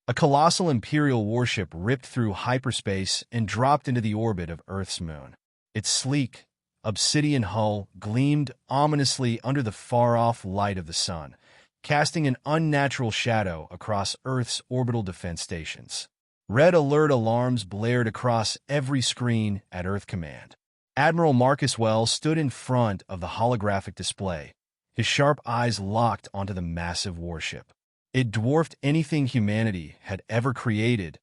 A colossal Imperial warship ripped through hyperspace and dropped into the orbit of Earth's moon. Its sleek, obsidian hull gleamed ominously under the far-off light of the sun, casting an unnatural shadow across Earth's orbital defense stations. Red alert alarms blared across every screen at Earth Command. Admiral Marcus Wells stood in front of the holographic display, his sharp eyes locked onto the massive warship. It dwarfed anything humanity had ever created,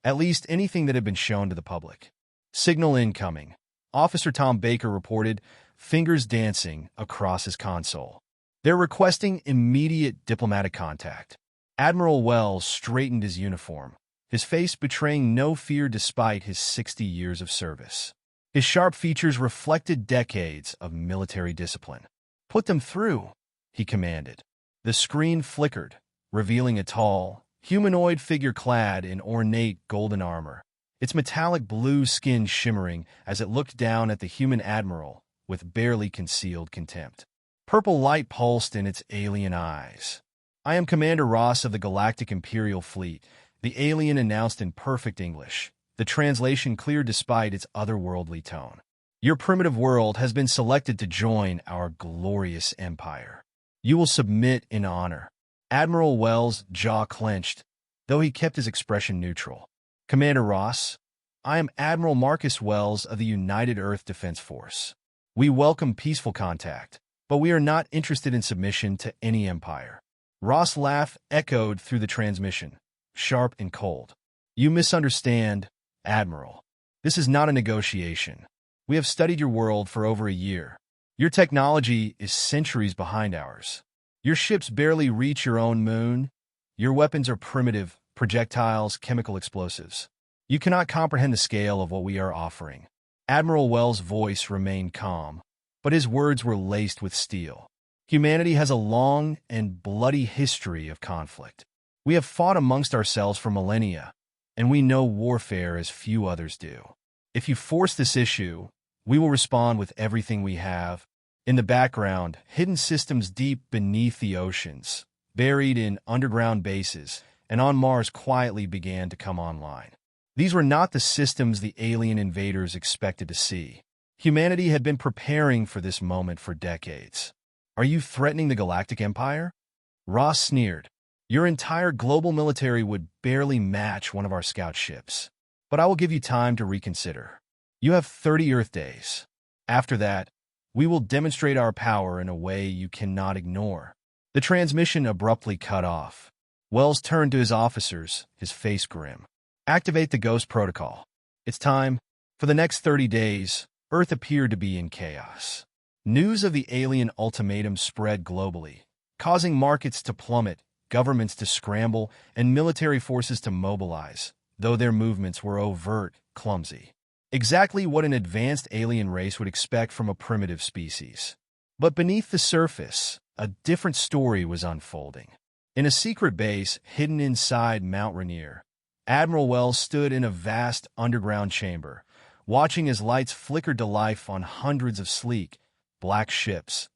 at least anything that had been shown to the public. Signal incoming, Officer Tom Baker reported, fingers dancing across his console. They're requesting immediate diplomatic contact. Admiral Wells straightened his uniform, his face betraying no fear despite his 60 years of service. His sharp features reflected decades of military discipline. "Put them through," he commanded. The screen flickered, revealing a tall, humanoid figure clad in ornate golden armor, its metallic blue skin shimmering as it looked down at the human admiral with barely concealed contempt. Purple light pulsed in its alien eyes. "I am Commander Ross of the Galactic Imperial Fleet," the alien announced in perfect English, the translation clear despite its otherworldly tone. "Your primitive world has been selected to join our glorious empire. You will submit in honor." Admiral Wells' jaw clenched, though he kept his expression neutral. "Commander Ross, I am Admiral Marcus Wells of the United Earth Defense Force. We welcome peaceful contact, but we are not interested in submission to any empire." Ross' laugh echoed through the transmission, sharp and cold. "You misunderstand, Admiral. This is not a negotiation. We have studied your world for over a year. Your technology is centuries behind ours. Your ships barely reach your own moon. Your weapons are primitive, projectiles, chemical explosives. You cannot comprehend the scale of what we are offering." Admiral Wells' voice remained calm, but his words were laced with steel. "Humanity has a long and bloody history of conflict. We have fought amongst ourselves for millennia, and we know warfare as few others do. If you force this issue, we will respond with everything we have." In the background, hidden systems deep beneath the oceans, buried in underground bases, and on Mars quietly began to come online. These were not the systems the alien invaders expected to see. Humanity had been preparing for this moment for decades. "Are you threatening the Galactic Empire?" Ross sneered. "Your entire global military would barely match one of our scout ships. But I will give you time to reconsider. You have 30 Earth days. After that, we will demonstrate our power in a way you cannot ignore." The transmission abruptly cut off. Wells turned to his officers, his face grim. "Activate the Ghost Protocol. It's time." For the next 30 days, Earth appeared to be in chaos. News of the alien ultimatum spread globally, causing markets to plummet, governments to scramble, and military forces to mobilize, though their movements were overt, clumsy. Exactly what an advanced alien race would expect from a primitive species. But beneath the surface, a different story was unfolding. In a secret base hidden inside Mount Rainier, Admiral Wells stood in a vast underground chamber, watching as lights flickered to life on hundreds of sleek, black ships,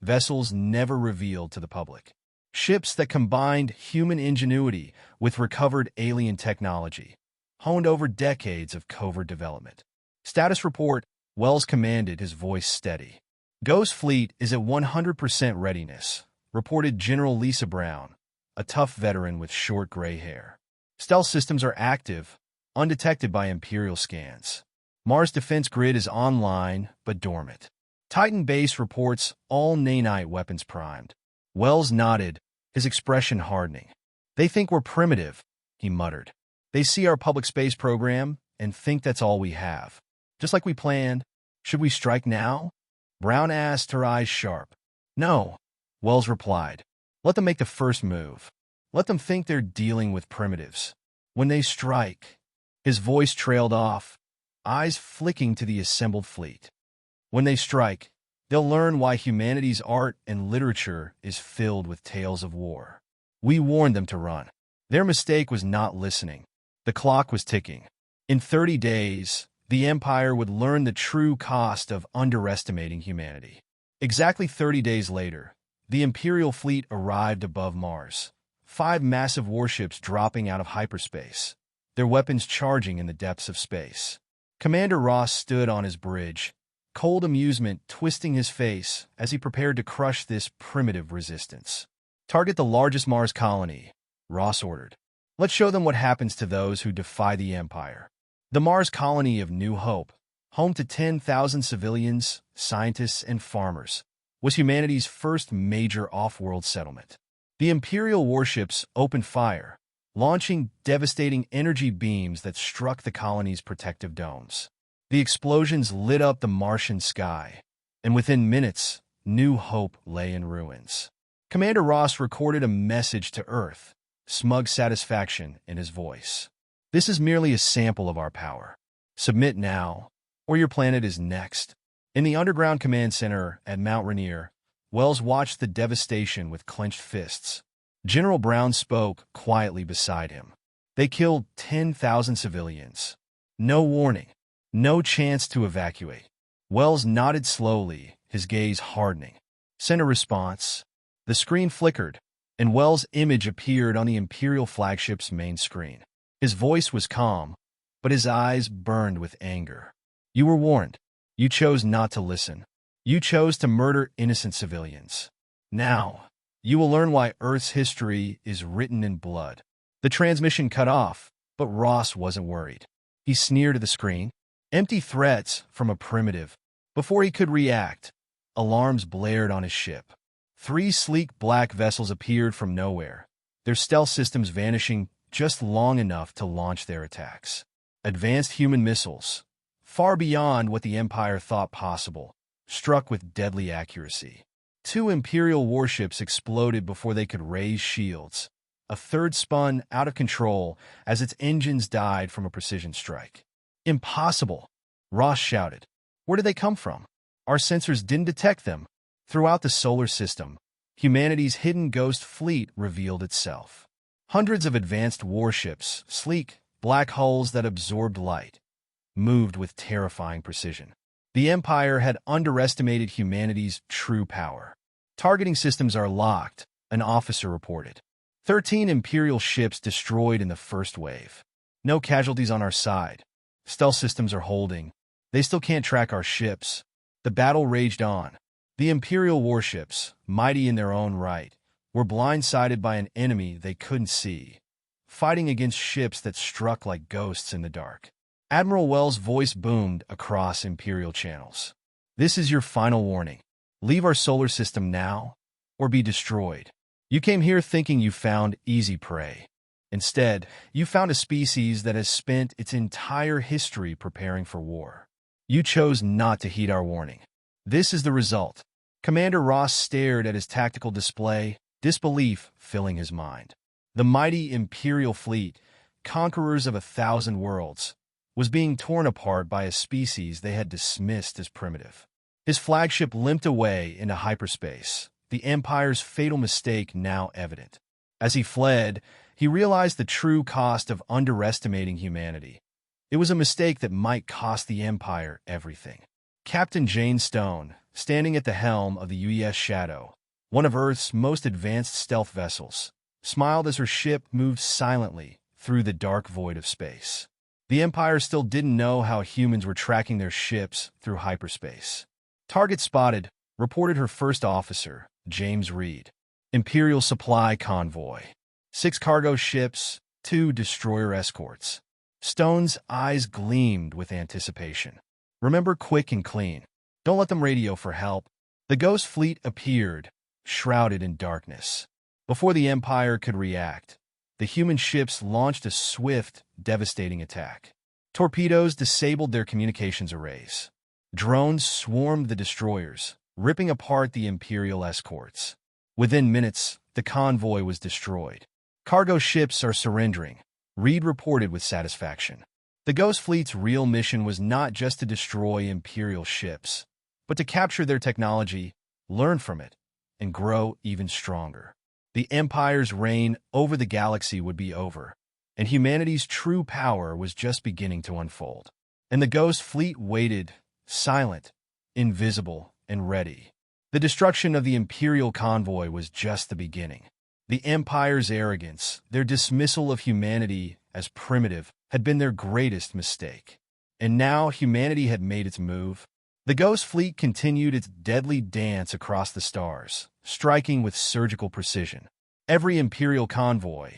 vessels never revealed to the public. Ships that combined human ingenuity with recovered alien technology, honed over decades of covert development. "Status report," Wells commanded, his voice steady. "Ghost Fleet is at 100% readiness," reported General Lisa Brown, a tough veteran with short gray hair. "Stealth systems are active, undetected by Imperial scans. Mars defense grid is online, but dormant. Titan base reports all nanite weapons primed." Wells nodded, his expression hardening. "They think we're primitive," he muttered. "They see our public space program and think that's all we have. Just like we planned. Should we strike now?" Brown asked, her eyes sharp. "No," Wells replied. "Let them make the first move. Let them think they're dealing with primitives. When they strike," his voice trailed off, eyes flicking to the assembled fleet. "When they strike, they'll learn why humanity's art and literature is filled with tales of war. We warned them to run. Their mistake was not listening. The clock was ticking. In 30 days, the Empire would learn the true cost of underestimating humanity." Exactly 30 days later, the Imperial fleet arrived above Mars, 5 massive warships dropping out of hyperspace, their weapons charging in the depths of space. Commander Ross stood on his bridge, cold amusement twisting his face as he prepared to crush this primitive resistance. "Target the largest Mars colony," Ross ordered. "Let's show them what happens to those who defy the Empire." The Mars colony of New Hope, home to 10,000 civilians, scientists, and farmers, was humanity's first major off-world settlement. The Imperial warships opened fire, launching devastating energy beams that struck the colony's protective domes. The explosions lit up the Martian sky, and within minutes, New Hope lay in ruins. Commander Ross recorded a message to Earth, smug satisfaction in his voice. "This is merely a sample of our power. Submit now, or your planet is next." In the underground command center at Mount Rainier, Wells watched the devastation with clenched fists. General Brown spoke quietly beside him. "They killed 10,000 civilians. No warning. No chance to evacuate." Wells nodded slowly, his gaze hardening. "Send a response." The screen flickered, and Wells' image appeared on the Imperial flagship's main screen. His voice was calm, but his eyes burned with anger. "You were warned. You chose not to listen. You chose to murder innocent civilians. Now, you will learn why Earth's history is written in blood." The transmission cut off, but Ross wasn't worried. He sneered at the screen. Empty threats from a primitive. Before he could react, alarms blared on his ship. 3 sleek black vessels appeared from nowhere, their stealth systems vanishing just long enough to launch their attacks. Advanced human missiles, far beyond what the Empire thought possible, struck with deadly accuracy. 2 Imperial warships exploded before they could raise shields. A third spun out of control as its engines died from a precision strike. "Impossible!" Ross shouted. "Where did they come from? Our sensors didn't detect them." Throughout the solar system, humanity's hidden ghost fleet revealed itself. Hundreds of advanced warships, sleek, black hulls that absorbed light, moved with terrifying precision. The Empire had underestimated humanity's true power. "Targeting systems are locked," an officer reported. 13 Imperial ships destroyed in the first wave. "No casualties on our side. Stealth systems are holding. They still can't track our ships." The battle raged on. The Imperial warships, mighty in their own right, were blindsided by an enemy they couldn't see, fighting against ships that struck like ghosts in the dark. Admiral Wells' voice boomed across Imperial channels. "This is your final warning. Leave our solar system now, or be destroyed. You came here thinking you found easy prey. Instead, you found a species that has spent its entire history preparing for war. You chose not to heed our warning. This is the result." Commander Ross stared at his tactical display, disbelief filling his mind. The mighty Imperial fleet, conquerors of 1,000 worlds, was being torn apart by a species they had dismissed as primitive. His flagship limped away into hyperspace, the Empire's fatal mistake now evident. As he fled, he realized the true cost of underestimating humanity. It was a mistake that might cost the Empire everything. Captain Jane Stone, standing at the helm of the UES Shadow, one of Earth's most advanced stealth vessels, smiled as her ship moved silently through the dark void of space. The Empire still didn't know how humans were tracking their ships through hyperspace. "Target spotted," reported her first officer, James Reed. "Imperial supply convoy. 6 cargo ships, 2 destroyer escorts." Stone's eyes gleamed with anticipation. "Remember quick and clean. Don't let them radio for help." The Ghost Fleet appeared, shrouded in darkness. Before the Empire could react, the human ships launched a swift, devastating attack. Torpedoes disabled their communications arrays. Drones swarmed the destroyers, ripping apart the Imperial escorts. Within minutes, the convoy was destroyed. "Cargo ships are surrendering," Reed reported with satisfaction. The Ghost Fleet's real mission was not just to destroy Imperial ships, but to capture their technology, learn from it, and grow even stronger. The Empire's reign over the galaxy would be over, and humanity's true power was just beginning to unfold. And the Ghost Fleet waited, silent, invisible, and ready. The destruction of the Imperial convoy was just the beginning. The Empire's arrogance, their dismissal of humanity as primitive, had been their greatest mistake. And now humanity had made its move. The Ghost Fleet continued its deadly dance across the stars, striking with surgical precision. Every Imperial convoy,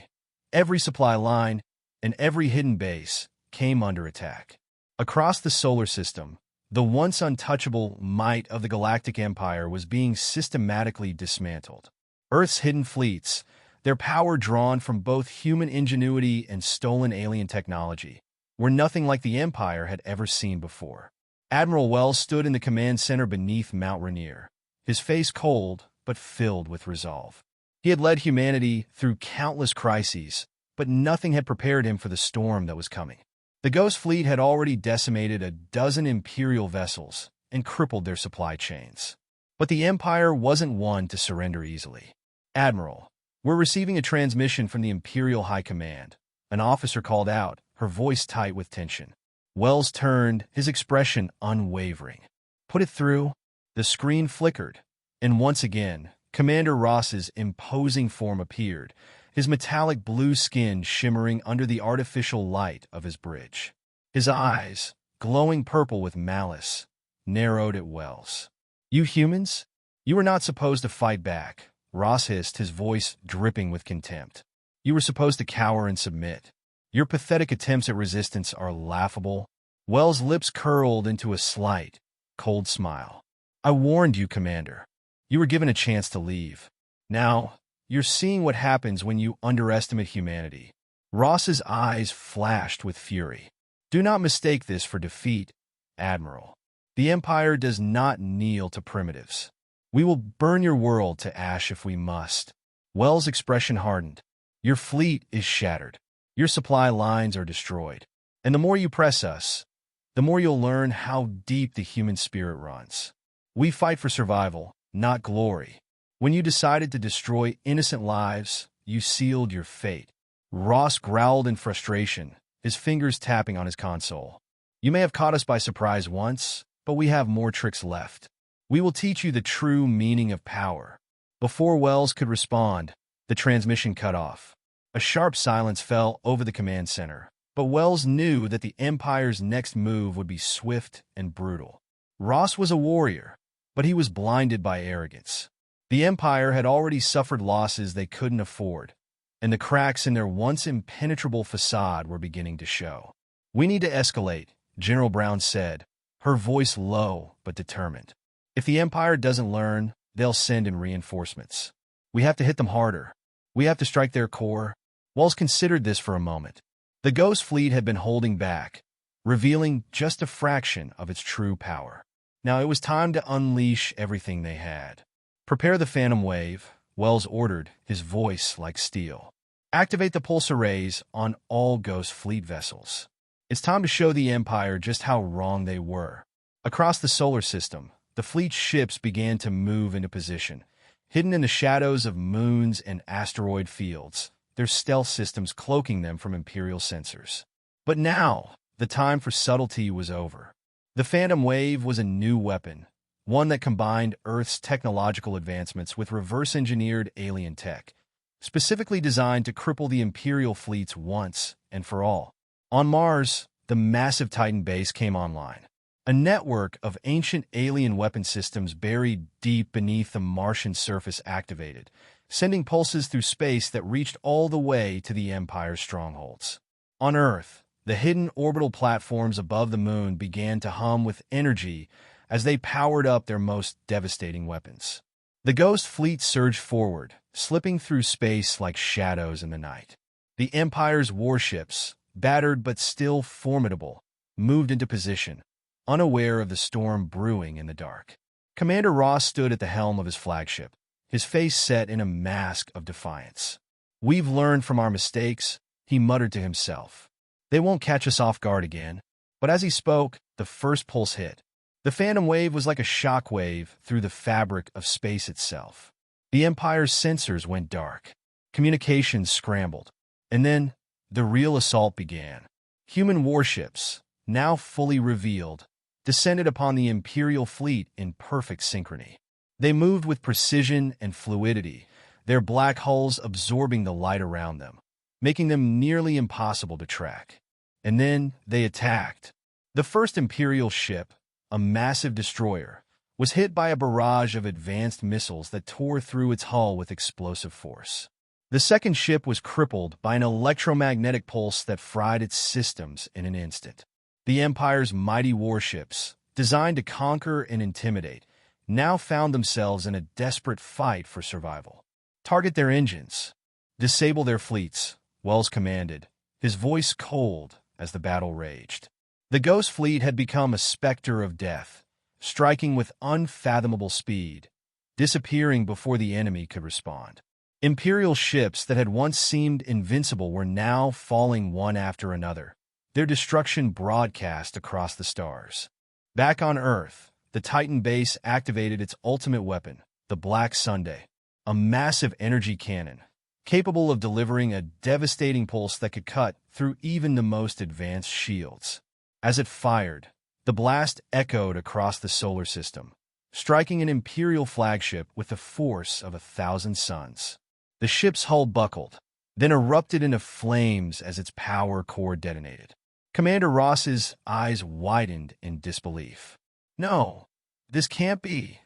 every supply line, and every hidden base came under attack. Across the solar system, the once untouchable might of the Galactic Empire was being systematically dismantled. Earth's hidden fleets, their power drawn from both human ingenuity and stolen alien technology, were nothing like the Empire had ever seen before. Admiral Wells stood in the command center beneath Mount Rainier, his face cold but filled with resolve. He had led humanity through countless crises, but nothing had prepared him for the storm that was coming. The Ghost Fleet had already decimated a dozen Imperial vessels and crippled their supply chains. But the Empire wasn't one to surrender easily. "Admiral, we're receiving a transmission from the Imperial High Command," an officer called out, her voice tight with tension. Wells turned, his expression unwavering. "Put it through." The screen flickered, and once again, Commander Ross's imposing form appeared, his metallic blue skin shimmering under the artificial light of his bridge. His eyes, glowing purple with malice, narrowed at Wells. "You humans? You were not supposed to fight back," Ross hissed, his voice dripping with contempt. "You were supposed to cower and submit. Your pathetic attempts at resistance are laughable." Wells' lips curled into a slight, cold smile. "I warned you, Commander. You were given a chance to leave. Now, you're seeing what happens when you underestimate humanity." Ross's eyes flashed with fury. "Do not mistake this for defeat, Admiral. The Empire does not kneel to primitives. We will burn your world to ash if we must." Wells' expression hardened. "Your fleet is shattered. Your supply lines are destroyed. And the more you press us, the more you'll learn how deep the human spirit runs. We fight for survival, not glory. When you decided to destroy innocent lives, you sealed your fate." Ross growled in frustration, his fingers tapping on his console. "You may have caught us by surprise once, but we have more tricks left. We will teach you the true meaning of power." Before Wells could respond, the transmission cut off. A sharp silence fell over the command center, but Wells knew that the Empire's next move would be swift and brutal. Ross was a warrior, but he was blinded by arrogance. The Empire had already suffered losses they couldn't afford, and the cracks in their once impenetrable facade were beginning to show. "We need to escalate," General Brown said, her voice low but determined. "If the Empire doesn't learn, they'll send in reinforcements. We have to hit them harder. We have to strike their core." Wells considered this for a moment. The Ghost Fleet had been holding back, revealing just a fraction of its true power. Now it was time to unleash everything they had. "Prepare the Phantom Wave," Wells ordered, his voice like steel. "Activate the pulse arrays on all Ghost Fleet vessels. It's time to show the Empire just how wrong they were." Across the solar system, the fleet's ships began to move into position, hidden in the shadows of moons and asteroid fields, their stealth systems cloaking them from Imperial sensors. But now, the time for subtlety was over. The Phantom Wave was a new weapon, one that combined Earth's technological advancements with reverse-engineered alien tech, specifically designed to cripple the Imperial fleets once and for all. On Mars, the massive Titan base came online. A network of ancient alien weapon systems buried deep beneath the Martian surface activated, sending pulses through space that reached all the way to the Empire's strongholds. On Earth, the hidden orbital platforms above the moon began to hum with energy as they powered up their most devastating weapons. The Ghost Fleet surged forward, slipping through space like shadows in the night. The Empire's warships, battered but still formidable, moved into position, unaware of the storm brewing in the dark. Commander Ross stood at the helm of his flagship, his face set in a mask of defiance. "We've learned from our mistakes," he muttered to himself. "They won't catch us off guard again." But as he spoke, the first pulse hit. The Phantom Wave was like a shockwave through the fabric of space itself. The Empire's sensors went dark. Communications scrambled. And then, the real assault began. Human warships, now fully revealed, descended upon the Imperial fleet in perfect synchrony. They moved with precision and fluidity, their black hulls absorbing the light around them, making them nearly impossible to track. And then they attacked. The first Imperial ship, a massive destroyer, was hit by a barrage of advanced missiles that tore through its hull with explosive force. The second ship was crippled by an electromagnetic pulse that fried its systems in an instant. The Empire's mighty warships, designed to conquer and intimidate, now found themselves in a desperate fight for survival. "Target their engines. Disable their fleets," Wells commanded, his voice cold as the battle raged. The Ghost Fleet had become a specter of death, striking with unfathomable speed, disappearing before the enemy could respond. Imperial ships that had once seemed invincible were now falling one after another, their destruction broadcast across the stars. Back on Earth, the Titan base activated its ultimate weapon, the Black Sunday, a massive energy cannon, capable of delivering a devastating pulse that could cut through even the most advanced shields. As it fired, the blast echoed across the solar system, striking an Imperial flagship with the force of 1,000 suns. The ship's hull buckled, then erupted into flames as its power core detonated. Commander Ross's eyes widened in disbelief. "No, this can't be."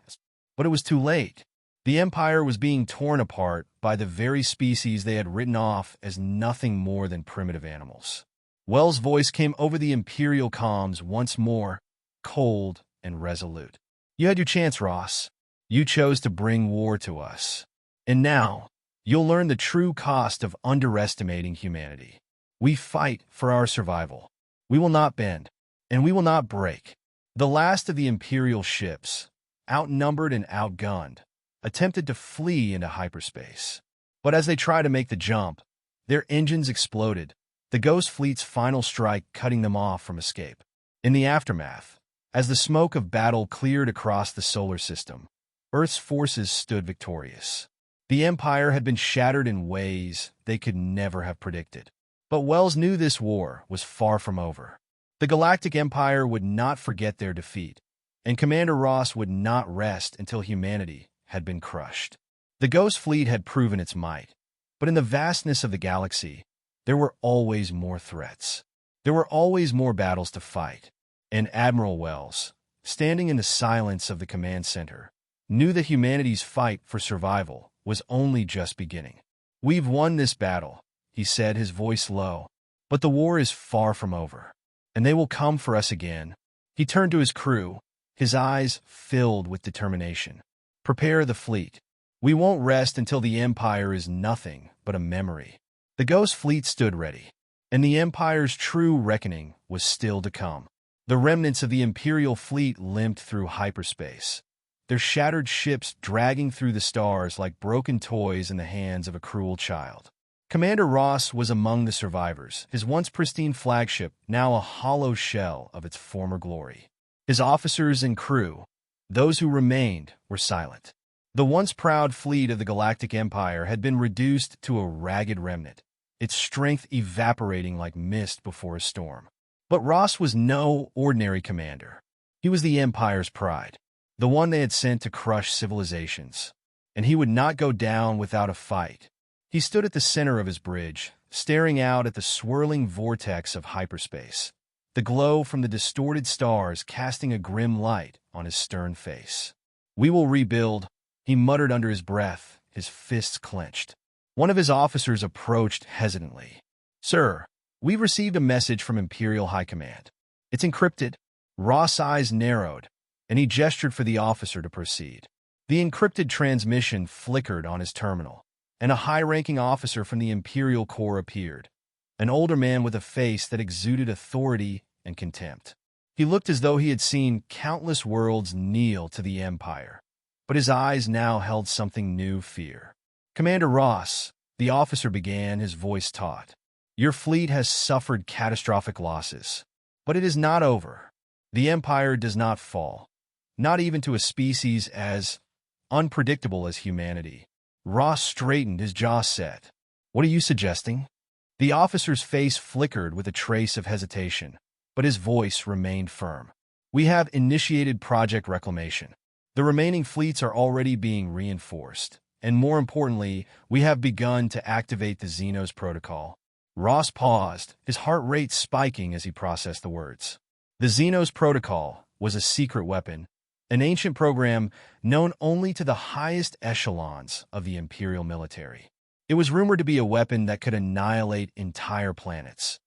But it was too late. The Empire was being torn apart by the very species they had written off as nothing more than primitive animals. Wells' voice came over the Imperial comms once more, cold and resolute. "You had your chance, Ross. You chose to bring war to us. And now, you'll learn the true cost of underestimating humanity. We fight for our survival. We will not bend, and we will not break." The last of the Imperial ships, outnumbered and outgunned, attempted to flee into hyperspace. But as they tried to make the jump, their engines exploded, the Ghost Fleet's final strike cutting them off from escape. In the aftermath, as the smoke of battle cleared across the solar system, Earth's forces stood victorious. The Empire had been shattered in ways they could never have predicted. But Wells knew this war was far from over. The Galactic Empire would not forget their defeat, and Commander Ross would not rest until humanity had been crushed. The Ghost Fleet had proven its might, but in the vastness of the galaxy, there were always more threats. There were always more battles to fight, and Admiral Wells, standing in the silence of the command center, knew that humanity's fight for survival was only just beginning. "We've won this battle," he said, his voice low, "but the war is far from over, and they will come for us again." He turned to his crew, his eyes filled with determination. "Prepare the fleet. We won't rest until the Empire is nothing but a memory." The Ghost Fleet stood ready, and the Empire's true reckoning was still to come. The remnants of the Imperial fleet limped through hyperspace, their shattered ships dragging through the stars like broken toys in the hands of a cruel child. Commander Ross was among the survivors, his once pristine flagship now a hollow shell of its former glory. His officers and crew, those who remained, were silent. The once proud fleet of the Galactic Empire had been reduced to a ragged remnant, its strength evaporating like mist before a storm. But Ross was no ordinary commander. He was the Empire's pride, the one they had sent to crush civilizations, and he would not go down without a fight. He stood at the center of his bridge, staring out at the swirling vortex of hyperspace, the glow from the distorted stars casting a grim light on his stern face. "We will rebuild," he muttered under his breath, his fists clenched. One of his officers approached hesitantly. "Sir, we've received a message from Imperial High Command. It's encrypted." Ross' eyes narrowed, and he gestured for the officer to proceed. The encrypted transmission flickered on his terminal, and a high-ranking officer from the Imperial Corps appeared, an older man with a face that exuded authority and contempt. He looked as though he had seen countless worlds kneel to the Empire, but his eyes now held something new: fear. "Commander Ross," the officer began, his voice taut, "your fleet has suffered catastrophic losses, but it is not over. The Empire does not fall, not even to a species as unpredictable as humanity." Ross straightened, his jaw set. "What are you suggesting?" The officer's face flickered with a trace of hesitation, but his voice remained firm. "We have initiated Project Reclamation. The remaining fleets are already being reinforced, And more importantly, we have begun to activate the Xenos protocol. Ross paused, his heart rate spiking as he processed the words. The Xenos protocol was a secret weapon, an ancient program known only to the highest echelons of the Imperial military. It was rumored to be a weapon that could annihilate entire planets,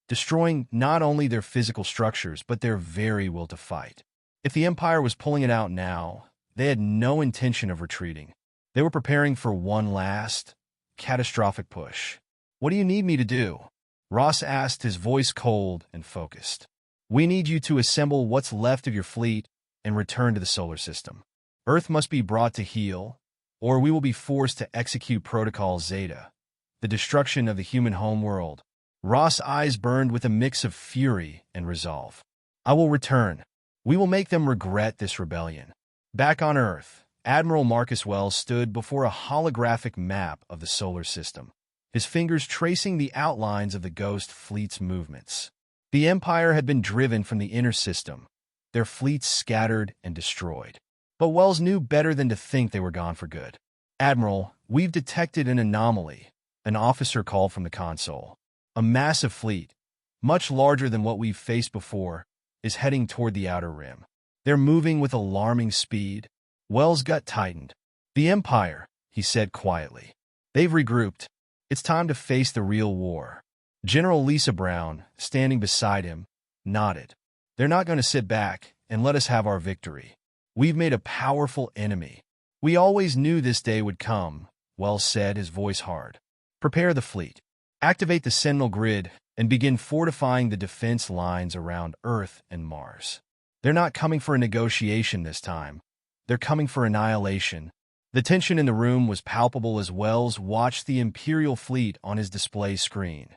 destroying not only their physical structures but their very will to fight. If the Empire was pulling it out now, they had no intention of retreating. They were preparing for one last, catastrophic push. "What do you need me to do?" Ross asked, his voice cold and focused. "We need you to assemble what's left of your fleet and return to the solar system. Earth must be brought to heel, or we will be forced to execute Protocol Zeta, the destruction of the human homeworld." Ross' eyes burned with a mix of fury and resolve. "I will return. We will make them regret this rebellion." Back on Earth, Admiral Marcus Wells stood before a holographic map of the solar system, his fingers tracing the outlines of the Ghost Fleet's movements. The Empire had been driven from the inner system, their fleets scattered and destroyed. But Wells knew better than to think they were gone for good. "Admiral, we've detected an anomaly," an officer called from the console. "A massive fleet, much larger than what we've faced before, is heading toward the outer rim. They're moving with alarming speed." Wells' gut tightened. "The Empire," he said quietly. "They've regrouped. It's time to face the real war." General Lisa Brown, standing beside him, nodded. "They're not going to sit back and let us have our victory. We've made a powerful enemy." "We always knew this day would come," Wells said, his voice hard. "Prepare the fleet. Activate the Sentinel grid and begin fortifying the defense lines around Earth and Mars. They're not coming for a negotiation this time. They're coming for annihilation." The tension in the room was palpable as Wells watched the Imperial fleet on his display screen.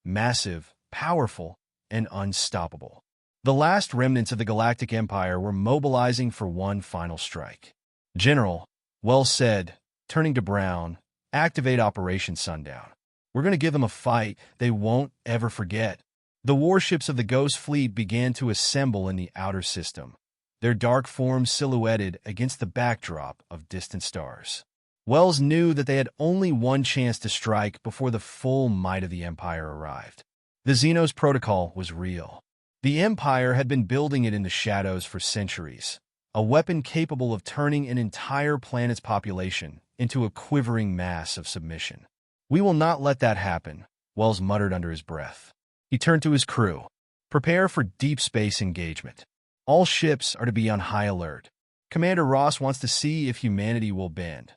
Massive, powerful, and unstoppable. The last remnants of the Galactic Empire were mobilizing for one final strike. "General," Wells said, turning to Brown, "activate Operation Sundown. We're going to give them a fight they won't ever forget." The warships of the Ghost Fleet began to assemble in the outer system, their dark forms silhouetted against the backdrop of distant stars. Wells knew that they had only one chance to strike before the full might of the Empire arrived. The Xenos protocol was real. The Empire had been building it in the shadows for centuries, a weapon capable of turning an entire planet's population into a quivering mass of submission. "We will not let that happen," Wells muttered under his breath. He turned to his crew. "Prepare for deep space engagement. All ships are to be on high alert. Commander Ross wants to see if humanity will bend.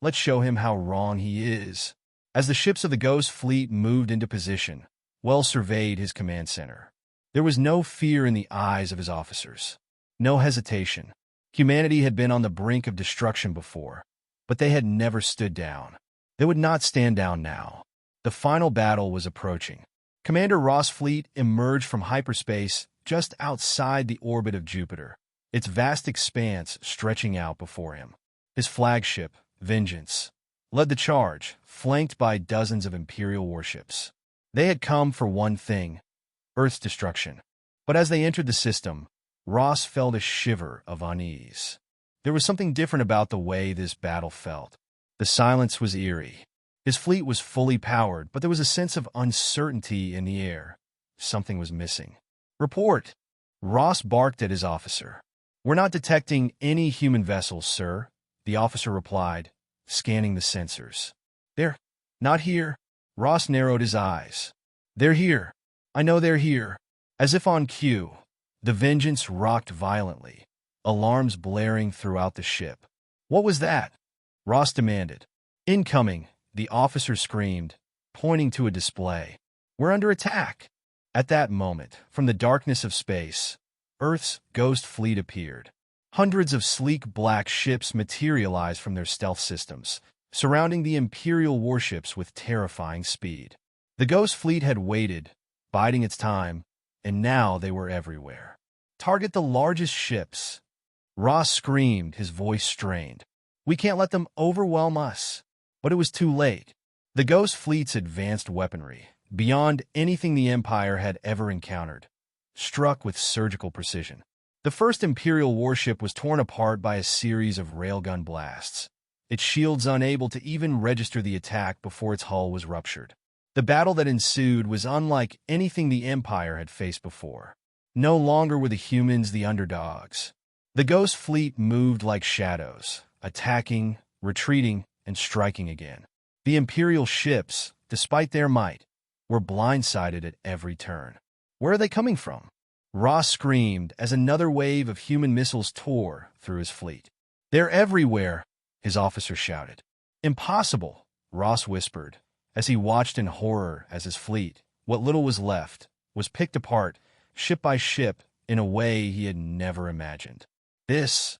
Let's show him how wrong he is." As the ships of the Ghost Fleet moved into position, Wells surveyed his command center. There was no fear in the eyes of his officers. No hesitation. Humanity had been on the brink of destruction before, but they had never stood down. They would not stand down now. The final battle was approaching. Commander Ross' fleet emerged from hyperspace just outside the orbit of Jupiter, its vast expanse stretching out before him. His flagship, Vengeance, led the charge, flanked by dozens of Imperial warships. They had come for one thing: Earth's destruction. But as they entered the system, Ross felt a shiver of unease. There was something different about the way this battle felt. The silence was eerie. His fleet was fully powered, but there was a sense of uncertainty in the air. Something was missing. "Report!" Ross barked at his officer. "We're not detecting any human vessels, sir," the officer replied, scanning the sensors. "They're not here." Ross narrowed his eyes. "They're here. I know they're here." As if on cue, the Vengeance rocked violently, alarms blaring throughout the ship. "What was that?" Ross demanded. "Incoming," the officer screamed, pointing to a display. "We're under attack." At that moment, from the darkness of space, Earth's Ghost Fleet appeared. Hundreds of sleek black ships materialized from their stealth systems, surrounding the Imperial warships with terrifying speed. The Ghost Fleet had waited, biding its time, and now they were everywhere. "Target the largest ships," Ross screamed, his voice strained. "We can't let them overwhelm us." But it was too late. The Ghost Fleet's advanced weaponry, beyond anything the Empire had ever encountered, struck with surgical precision. The first Imperial warship was torn apart by a series of railgun blasts, its shields unable to even register the attack before its hull was ruptured. The battle that ensued was unlike anything the Empire had faced before. No longer were the humans the underdogs. The Ghost Fleet moved like shadows, attacking, retreating, and striking again. The Imperial ships, despite their might, were blindsided at every turn. Where are they coming from? Ross screamed as another wave of human missiles tore through his fleet. They're everywhere, his officer shouted. Impossible, Ross whispered, as he watched in horror as his fleet, what little was left, was picked apart, ship by ship, in a way he had never imagined. This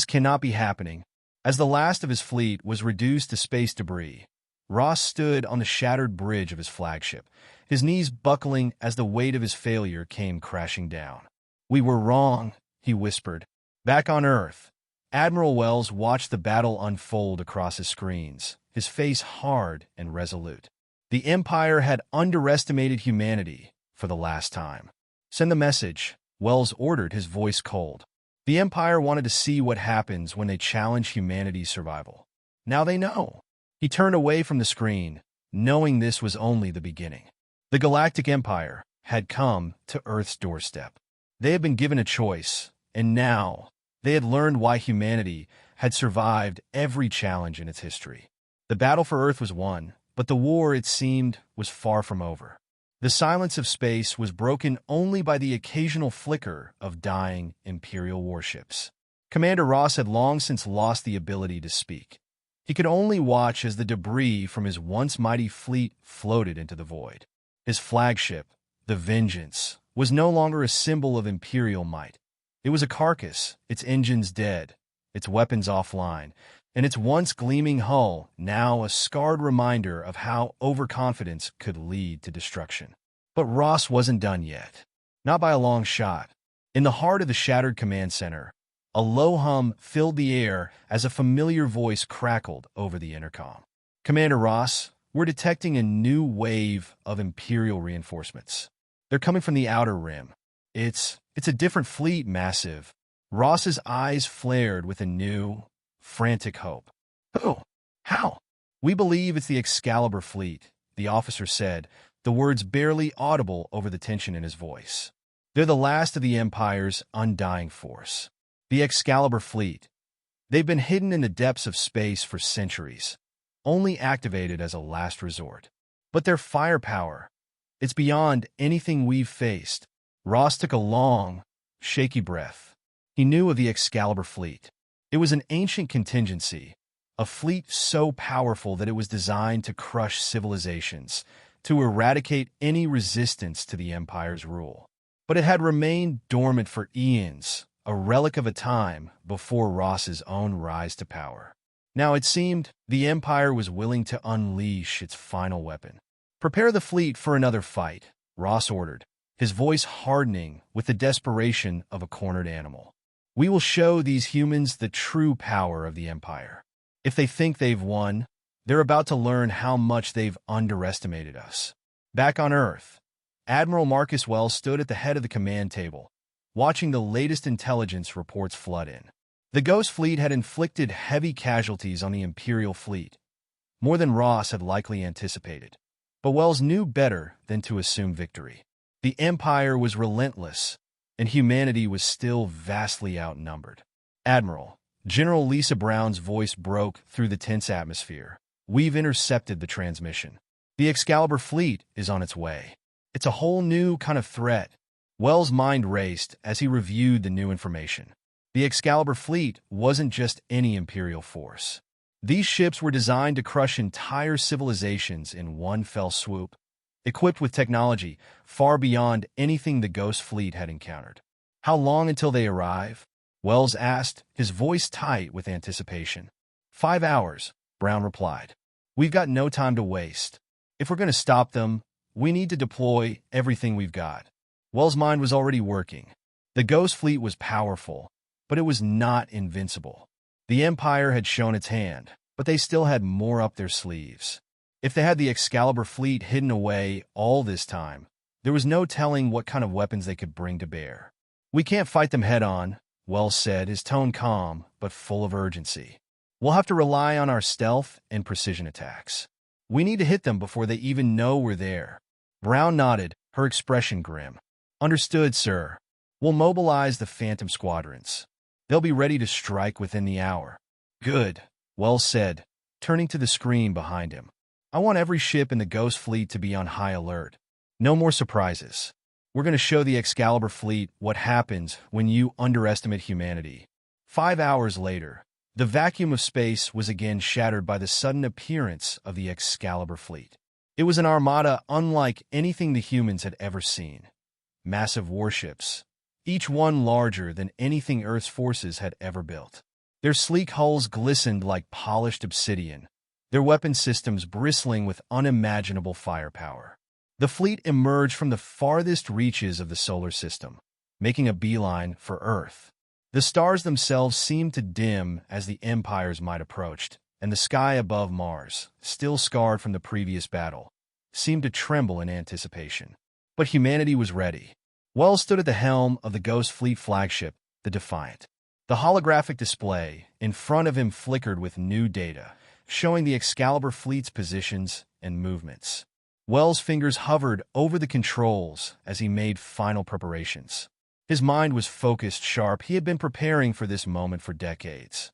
cannot be happening. As the last of his fleet was reduced to space debris, Ross stood on the shattered bridge of his flagship, his knees buckling as the weight of his failure came crashing down. "We were wrong," he whispered. Back on Earth, Admiral Wells watched the battle unfold across his screens, his face hard and resolute. The Empire had underestimated humanity for the last time. "Send the message," Wells ordered, his voice cold. The Empire wanted to see what happens when they challenge humanity's survival. Now they know. He turned away from the screen, knowing this was only the beginning. The Galactic Empire had come to Earth's doorstep. They had been given a choice, and now they had learned why humanity had survived every challenge in its history. The battle for Earth was won, but the war, it seemed, was far from over. The silence of space was broken only by the occasional flicker of dying Imperial warships. Commander Ross had long since lost the ability to speak. He could only watch as the debris from his once mighty fleet floated into the void. His flagship, the Vengeance, was no longer a symbol of Imperial might. It was a carcass, its engines dead, its weapons offline, and its once gleaming hull now a scarred reminder of how overconfidence could lead to destruction. But Ross wasn't done yet. Not by a long shot. In the heart of the shattered command center, a low hum filled the air as a familiar voice crackled over the intercom. "Commander Ross, we're detecting a new wave of Imperial reinforcements. They're coming from the Outer Rim. It's a different fleet, Massive." Ross's eyes flared with a new, frantic hope. "Who? How?" "We believe it's the Excalibur fleet," the officer said, the words barely audible over the tension in his voice. "They're the last of the Empire's undying force. The Excalibur fleet. They've been hidden in the depths of space for centuries, only activated as a last resort. But their firepower, it's beyond anything we've faced." Ross took a long, shaky breath. He knew of the Excalibur fleet. It was an ancient contingency, a fleet so powerful that it was designed to crush civilizations, to eradicate any resistance to the Empire's rule. But it had remained dormant for eons, a relic of a time before Ross's own rise to power. Now it seemed the Empire was willing to unleash its final weapon. "Prepare the fleet for another fight," Ross ordered, his voice hardening with the desperation of a cornered animal. "We will show these humans the true power of the Empire. If they think they've won, they're about to learn how much they've underestimated us." Back on Earth, Admiral Marcus Wells stood at the head of the command table, watching the latest intelligence reports flood in. The Ghost Fleet had inflicted heavy casualties on the Imperial fleet, more than Ross had likely anticipated. But Wells knew better than to assume victory. The Empire was relentless, and humanity was still vastly outnumbered. "Admiral," General Lisa Brown's voice broke through the tense atmosphere. "We've intercepted the transmission. The Excalibur fleet is on its way. It's a whole new kind of threat." Wells' mind raced as he reviewed the new information. The Excalibur fleet wasn't just any Imperial force. These ships were designed to crush entire civilizations in one fell swoop, equipped with technology far beyond anything the Ghost Fleet had encountered. "How long until they arrive?" Wells asked, his voice tight with anticipation. 5 hours, Brown replied. "We've got no time to waste. If we're going to stop them, we need to deploy everything we've got." Wells' mind was already working. The Ghost Fleet was powerful, but it was not invincible. The Empire had shown its hand, but they still had more up their sleeves. If they had the Excalibur fleet hidden away all this time, there was no telling what kind of weapons they could bring to bear. "We can't fight them head-on," Wells said, his tone calm but full of urgency. We'll have to rely on our stealth and precision attacks. We need to hit them before they even know we're there." Brown nodded, her expression grim. "Understood, sir. We'll mobilize the Phantom Squadrons. They'll be ready to strike within the hour." "Good," Wells said, turning to the screen behind him. "I want every ship in the Ghost Fleet to be on high alert. No more surprises. We're going to show the Excalibur fleet what happens when you underestimate humanity." 5 hours later, the vacuum of space was again shattered by the sudden appearance of the Excalibur fleet. It was an armada unlike anything the humans had ever seen. Massive warships, each one larger than anything Earth's forces had ever built. Their sleek hulls glistened like polished obsidian, their weapon systems bristling with unimaginable firepower. The fleet emerged from the farthest reaches of the solar system, making a beeline for Earth. The stars themselves seemed to dim as the Empire's might approached, and the sky above Mars, still scarred from the previous battle, seemed to tremble in anticipation. But humanity was ready. Wells stood at the helm of the Ghost Fleet flagship, the Defiant. The holographic display in front of him flickered with new data, showing the Excalibur fleet's positions and movements. Wells' fingers hovered over the controls as he made final preparations. His mind was focused sharp. He had been preparing for this moment for decades.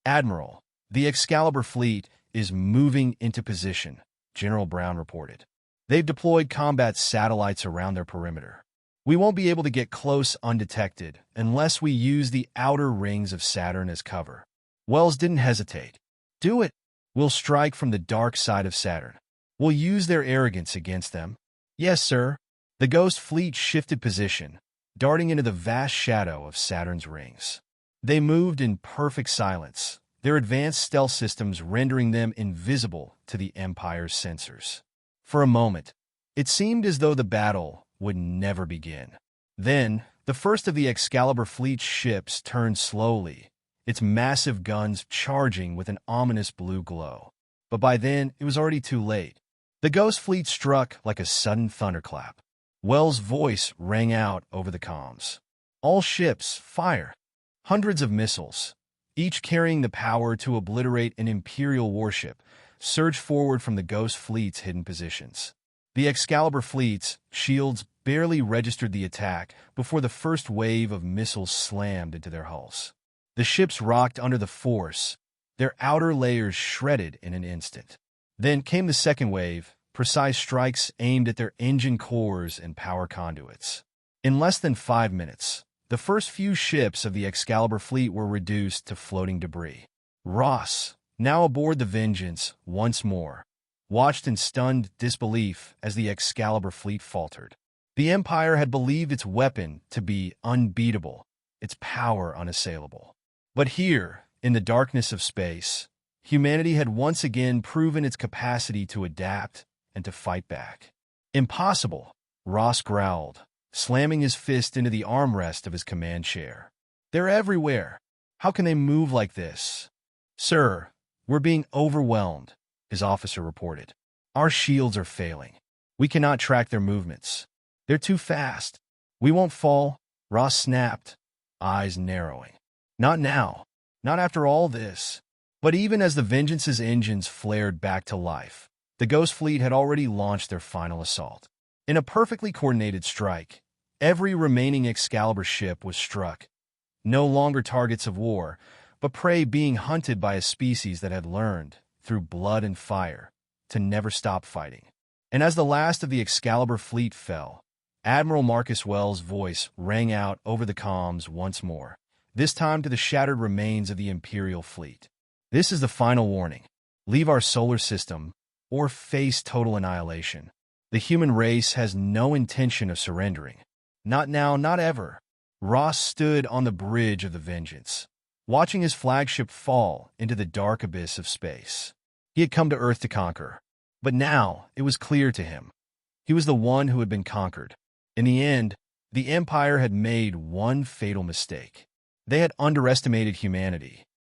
"Admiral, the Excalibur fleet is moving into position," General Brown reported. "They've deployed combat satellites around their perimeter. We won't be able to get close undetected unless we use the outer rings of Saturn as cover." Wells didn't hesitate. "Do it. We'll strike from the dark side of Saturn. We'll use their arrogance against them." "Yes, sir." The Ghost Fleet shifted position, darting into the vast shadow of Saturn's rings. They moved in perfect silence, their advanced stealth systems rendering them invisible to the Empire's sensors. For a moment, it seemed as though the battle would never begin. Then, the first of the Excalibur fleet's ships turned slowly, its massive guns charging with an ominous blue glow. But by then, it was already too late. The Ghost Fleet struck like a sudden thunderclap. Wells' voice rang out over the comms. "All ships, fire!" Hundreds of missiles, each carrying the power to obliterate an Imperial warship, surged forward from the Ghost Fleet's hidden positions. The Excalibur fleet's shields barely registered the attack before the first wave of missiles slammed into their hulls. The ships rocked under the force, their outer layers shredded in an instant. Then came the second wave, precise strikes aimed at their engine cores and power conduits. In less than 5 minutes, the first few ships of the Excalibur fleet were reduced to floating debris. Ross, now aboard the Vengeance once more, watched in stunned disbelief as the Excalibur fleet faltered. The Empire had believed its weapon to be unbeatable, its power unassailable. But here, in the darkness of space, humanity had once again proven its capacity to adapt and to fight back. "Impossible," Ross growled, slamming his fist into the armrest of his command chair. "They're everywhere. How can they move like this?" "Sir, we're being overwhelmed," his officer reported. "Our shields are failing. We cannot track their movements. They're too fast." "We won't fall," Ross snapped, eyes narrowing. "Not now. Not after all this." But even as the Vengeance's engines flared back to life, the Ghost Fleet had already launched their final assault. In a perfectly coordinated strike, every remaining Excalibur ship was struck. No longer targets of war, but prey being hunted by a species that had learned, through blood and fire, to never stop fighting. And as the last of the Excalibur fleet fell, Admiral Marcus Wells' voice rang out over the comms once more, this time to the shattered remains of the Imperial fleet. "This is the final warning. Leave our solar system, or face total annihilation. The human race has no intention of surrendering. Not now, not ever." Ross stood on the bridge of the Vengeance, watching his flagship fall into the dark abyss of space. He had come to Earth to conquer, but now it was clear to him. He was the one who had been conquered. In the end, the Empire had made one fatal mistake. They had underestimated humanity.